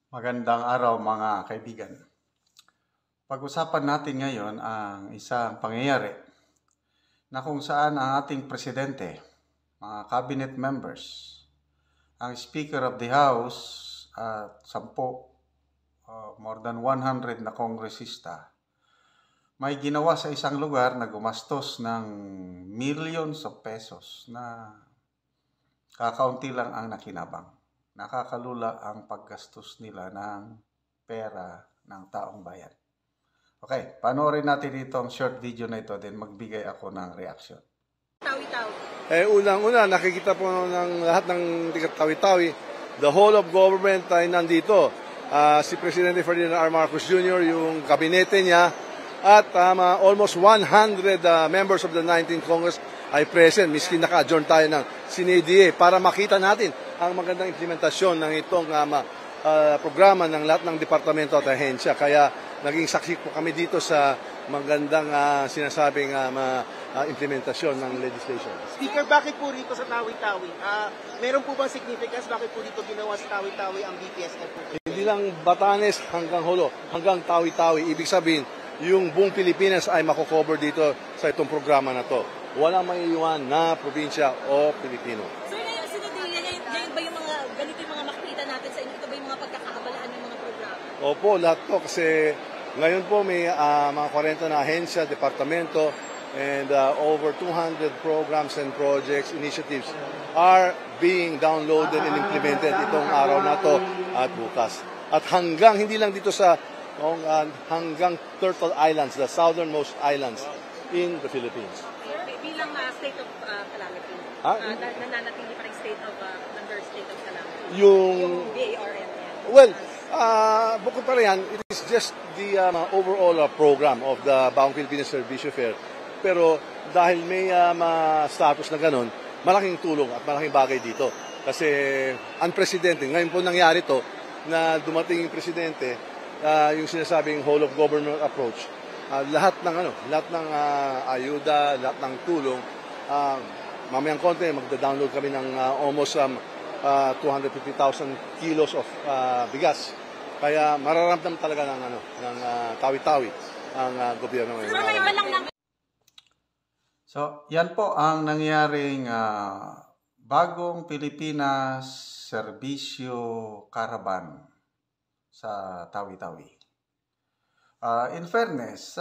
Magandang araw mga kaibigan. Pag-usapan natin ngayon ang isang pangyayari na kung saan ang ating presidente, mga cabinet members, ang Speaker of the House at 10, more than 100 na kongresista, may ginawa sa isang lugar na gumastos ng millions of pesos na kakaunti lang ang nakinabang. Nakakalula ang paggastos nila ng pera ng taong bayan. Okay, panoorin natin dito ang short video na ito, then magbigay ako ng reaction. Tawi-tawi. Unang-una, nakikita po ng lahat ng Tawi-Tawi, the whole of government ay nandito. Si Presidente Ferdinand R. Marcos Jr., yung kabinete niya, at almost 100 members of the 19th Congress ay present. Miskin naka-adjourn tayo ng CNADA para makita natin ang magandang implementasyon ng itong programa ng lahat ng departamento at ahensya. Kaya naging saksi po kami dito sa magandang sinasabing implementasyon ng legislation. Speaker, bakit po rito sa Tawi-Tawi? Meron po bang significance? Bakit po dito ginawa sa Tawi-Tawi ang BPSF po? Hindi lang Batanes hanggang Holo, hanggang Tawi-Tawi. Ibig sabihin, yung buong Pilipinas ay makocover dito sa itong programa na to. Walang maiiwan na probinsya o Pilipino. Sir, ngayon ba yung mga ganito yung mga makikita natin sa inyo? Ito ba yung mga pagkakaabalahan ng mga programa? Opo, lahat to kasi ngayon po may mga 40 na ahensya, departamento, and over 200 programs and projects, initiatives are being downloaded and implemented itong araw na to at bukas. At hanggang, hindi lang dito sa hanggang Turtle Islands, the southernmost islands in the Philippines. Bilang state of calamity, nananatili pa rin state of calamity. Yung BARM. well, bukod pa rin, it is just the overall program of the Baong Pilipinas Servicio Fair. Pero dahil may status na ganun, malaking tulong at malaking bagay dito. Kasi unprecedented. Ngayon po nangyari to na dumating yung presidente, yung sinasabing whole of government approach. Lahat ng ayuda, lahat ng tulong. Mamayang konti, magda-download kami ng almost 250,000 kilos of bigas. Kaya mararamdam talaga ng Tawi-Tawi ang gobyerno ngayon. So, yan po ang nangyaring bagong Pilipinas Serbisyo Caravan sa Tawi-Tawi. In fairness,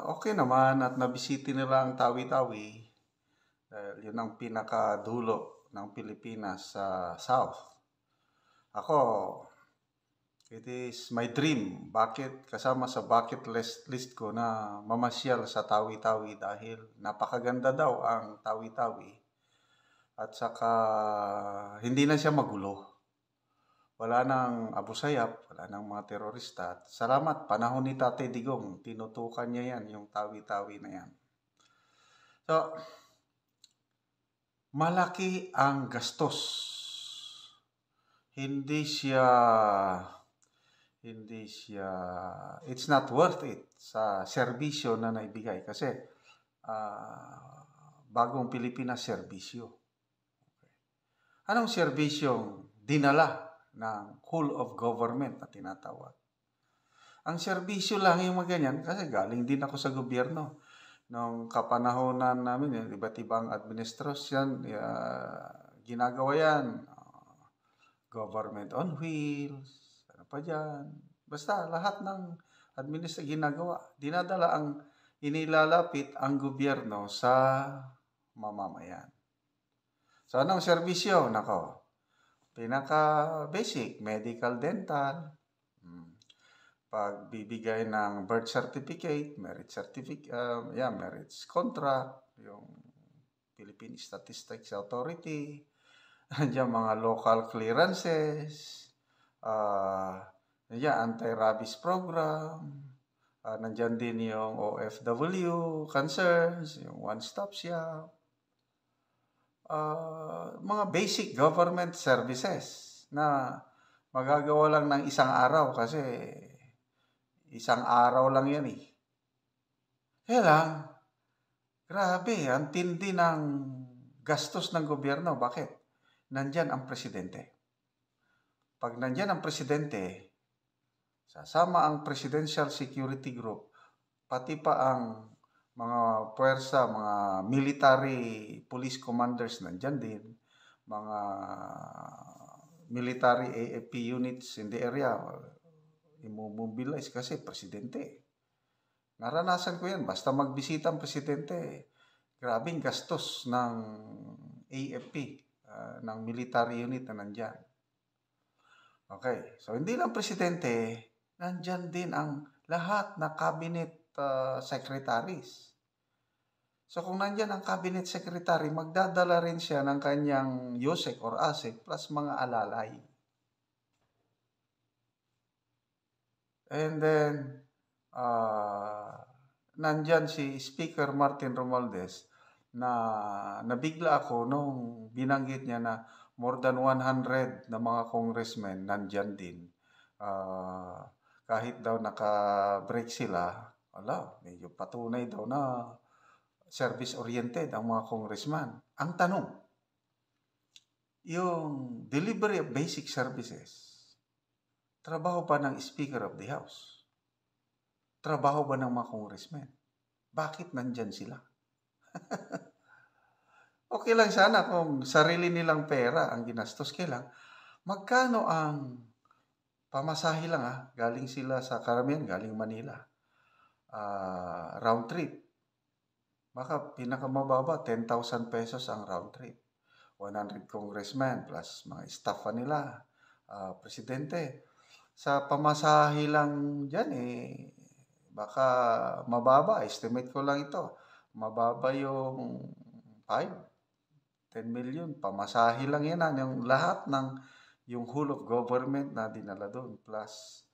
okay naman at nabisiti nila ang Tawi-Tawi. Yun ang pinakadulo ng Pilipinas sa South. Ako, it is my dream. Bakit? Kasama sa bucket list ko na mamasyal sa Tawi-Tawi dahil napakaganda daw ang Tawi-Tawi. At saka hindi na siya magulo. Wala nang abusayap, wala nang mga terorista. At salamat, panahon ni Tatay Digong, tinutukan niya yan, yung Tawi-Tawi na yan. So, malaki ang gastos. Hindi siya, it's not worth it sa serbisyo na naibigay. Kasi, bagong Pilipinas serbisyo. Anong serbisyong dinala ng whole of government na tinatawag? Ang serbisyo lang yung mga ganyan kasi galing din ako sa gobyerno. Nung kapanahonan namin, iba't ibang administrasyon, ginagawa yan. Government on wheels, ano pa dyan. Basta lahat ng administrasyon ginagawa. Dinadala inilalapit ang gobyerno sa mamamayan. So, anong serbisyo? Nako, pinaka-basic, medical, dental, pagbibigay ng birth certificate, marriage certificate, marriage contract, yung Philippine Statistics Authority, nandiyan mga local clearances, anti-rabies program, nandiyan din yung OFW concerns, yung one-stop shop, mga basic government services na magagawa lang ng isang araw kasi isang araw lang yan eh. Kaya lang, grabe, ang tindi ng gastos ng gobyerno. Bakit? Nandyan ang presidente. Pag nandyan ang presidente, Sasama ang Presidential Security Group, pati pa ang mga puwersa, mga military police commanders nandyan din, mga military AFP units in the area, imomobilize kasi presidente. Naranasan ko yan, basta magbisita ang presidente, grabing gastos ng AFP, ng military unit na nandyan. Okay, so hindi lang presidente, nandyan din ang lahat na cabinet secretaries. So kung nandyan ang cabinet secretary, magdadala rin siya ng kanyang YOSEC or ASEC plus mga alalay. And then, nandyan si Speaker Martin Romualdez na nabigla ako nung binanggit niya na more than 100 na mga congressmen nandyan din. Kahit daw naka-break sila, medyo patunay daw na service-oriented ang mga congressman. Ang tanong, yung delivery of basic services, trabaho ba ng Speaker of the House? Trabaho ba ng mga congressmen? Bakit nandyan sila? Okay lang sana kung sarili nilang pera ang ginastos. Kailang, magkano ang pamasahe lang galing sila sa karamihan, galing Manila. Round trip. Baka pinakamababa, 10,000 pesos ang round trip. 100 congressmen plus mga staff nila, presidente. Sa pamasahe lang dyan baka mababa, estimate ko lang ito, mababa yung 10 million, pamasahe lang yan, yung lahat ng yung whole of government na dinala doon, plus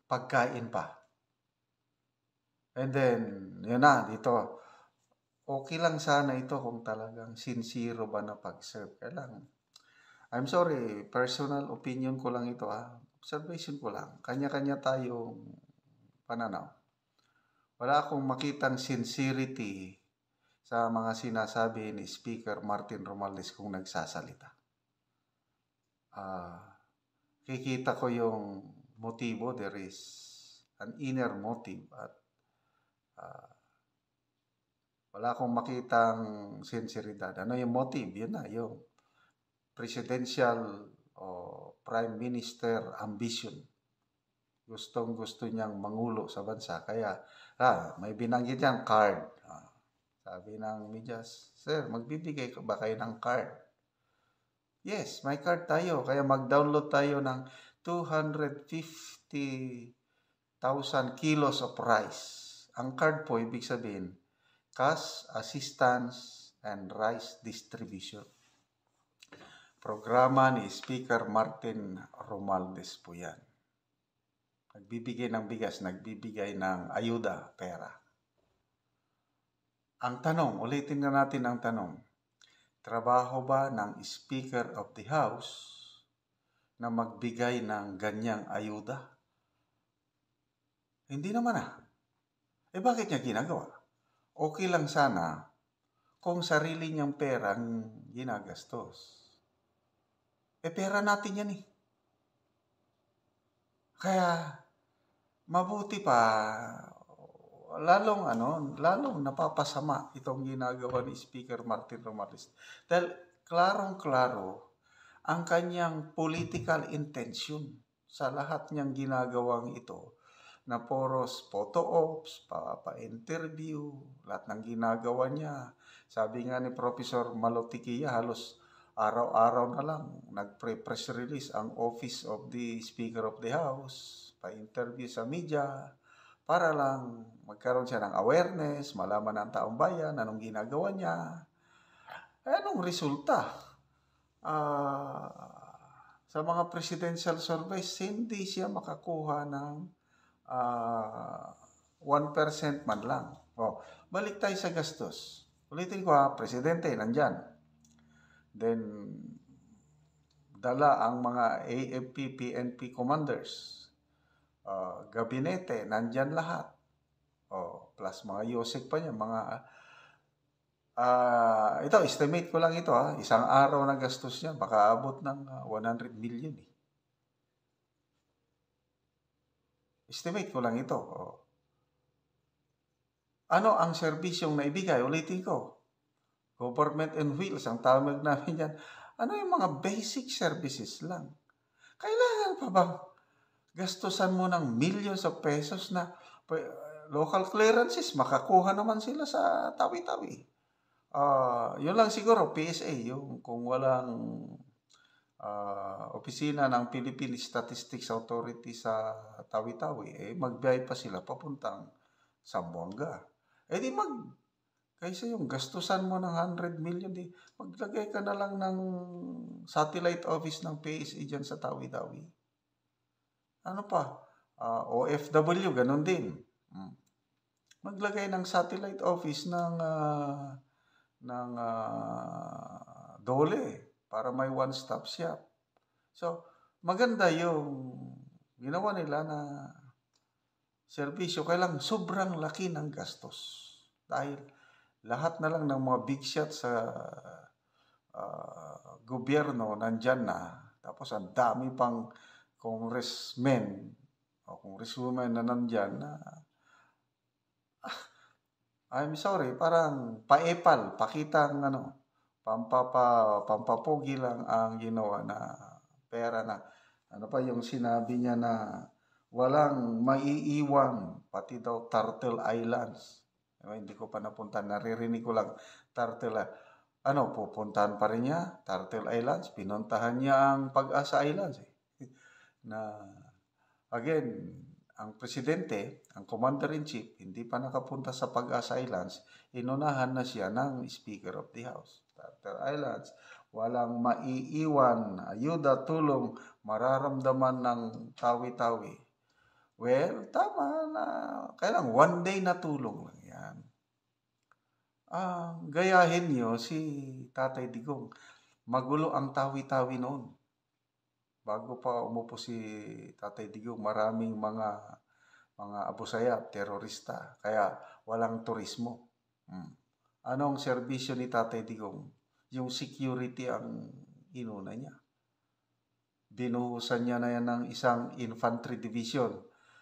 pagkain pa. And then, yun na, dito, okay lang sana ito kung talagang sincere ba na pag-serve. Kailangan, I'm sorry, personal opinion ko lang ito observation ko lang. Kanya-kanya tayong pananaw. Wala akong makitang sincerity sa mga sinasabi ni Speaker Martin Romualdez kung nagsasalita. Kikita ko yung motibo, there is an inner motive at wala akong makitang sinseridad. Ano yung motive? Yun na, yung presidential o prime minister ambition. Gustong-gusto niyang mangulo sa bansa. Kaya, may binanggit yan, card. Sabi ng media, sir, magbibigay ba kayo ng card? Yes, may card tayo. Kaya mag-download tayo ng 250,000 kilos of rice. Ang card po, ibig sabihin, cash assistance and rice distribution. Programa ni Speaker Martin Romualdez po yan. Nagbibigay ng bigas, nagbibigay ng ayuda, pera. Ang tanong, ulitin na natin ang tanong, trabaho ba ng Speaker of the House na magbigay ng ganyang ayuda? Hindi naman bakit niya ginagawa? Okay lang sana kung sarili niyang perang ginagastos. Pera natin yan Kaya, mabuti pa, lalong napapasama itong ginagawa ni Speaker Martin Romualdez. Dahil klarong-klaro ang kanyang political intention sa lahat niyang ginagawang ito na poros photo ops, pa-interview, lahat ng ginagawa niya. Sabi nga ni Professor Malotikia, halos araw-araw na lang nag-press release ang Office of the Speaker of the House, pa-interview sa media, para lang magkaroon siya ng awareness, malaman ng taong bayan anong ginagawa niya. Anong resulta? Sa mga presidential surveys, hindi siya makakuha ng 1% man lang. Balik tayo sa gastos. Ulitin ko presidente, nandyan. Then, dala ang mga AFP, PNP commanders. Gabinete, nandyan lahat. Plus mga YOSEC pa niya, ito, estimate ko lang ito isang araw na gastos niya, baka abot ng 100 million Estimate ko lang ito. Ano ang serbisyong naibigay? Ulitin ko. Government and wheels, ang tawag namin yan. Ano yung mga basic services lang? Kailangan pa bang gastusan mo ng millions of pesos na local clearances? Makakuha naman sila sa Tawi-Tawi. Yun lang siguro, PSA, yung kung walang opisina ng Philippine Statistics Authority sa Tawi-Tawi, magbiyahe pa sila papuntang Zamboanga. Kaysa yung gastusan mo ng 100 million, maglagay ka na lang ng satellite office ng PSA dyan sa Tawi-Tawi. Ano pa? OFW, ganun din. Maglagay ng satellite office ng Dole para may one-stop shop. So, maganda yung ginawa nila na serbisyo. Kailang sobrang laki ng gastos. Dahil lahat na lang ng mga big shots sa gobyerno nandyan na. Tapos ang dami pang congressmen o congresswomen na nandyan na I'm sorry, parang paepal, pakitang pampapogi lang ang ginawa na pera na. Ano pa yung sinabi niya na walang maiiwan, pati daw Turtle Islands. Hindi ko pa napuntahan, naririnig ko lang Turtle Islands. Pupuntahan pa rin niya, Turtle Islands, pinuntahan niya ang Pag-asa Islands. Again, ang presidente, ang commander-in-chief, hindi pa nakapunta sa Pag-asa Islands, inunahan na siya ng Speaker of the House. Turtle Islands, walang maiiwan, ayuda, tulong, mararamdaman ng Tawi-Tawi. Well, tama na, kailang one day na tulong lang yan. Gayahin niyo si Tatay Digong. Magulo ang Tawi-Tawi noon. Bago pa umupo si Tatay Digong, maraming mga abusayap, terorista. Kaya walang turismo. Anong serbisyo ni Tatay Digong? Yung security ang inuna niya. Binuhusan niya na yan ng isang infantry division.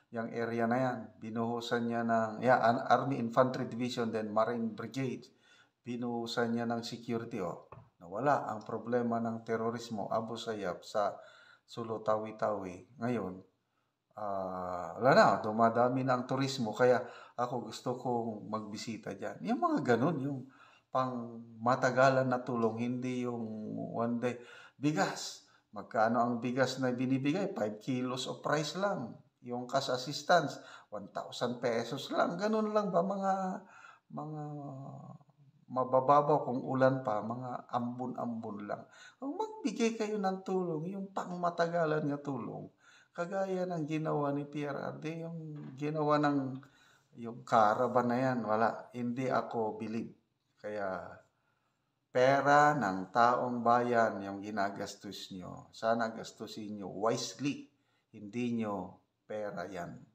Yung area na yan. Binuhusan niya ng Army Infantry Division, then Marine Brigade. Binuhusan niya ng security. Nawala ang problema ng terorismo, abusayap sa Sulu, Tawi-Tawi. Ngayon, wala na, dumadami na ang turismo. Kaya ako gusto kong magbisita dyan. Yung mga ganun, yung pang matagalan na tulong, hindi yung one day. Bigas. Magkano ang bigas na binibigay? 5 kilos of rice lang. Yung cash assistance, 1,000 pesos lang. Ganun lang ba mga mabababaw kung ulan pa, mga ambon-ambon lang. Kung magbigay kayo ng tulong, yung pangmatagalan nga tulong, kagaya ng ginawa ni PRRD, yung ginawa ng yung caravan na yan, wala, hindi ako believe. Kaya pera ng taong bayan yung ginagastos nyo. Sana gastusin nyo wisely, hindi nyo pera yan.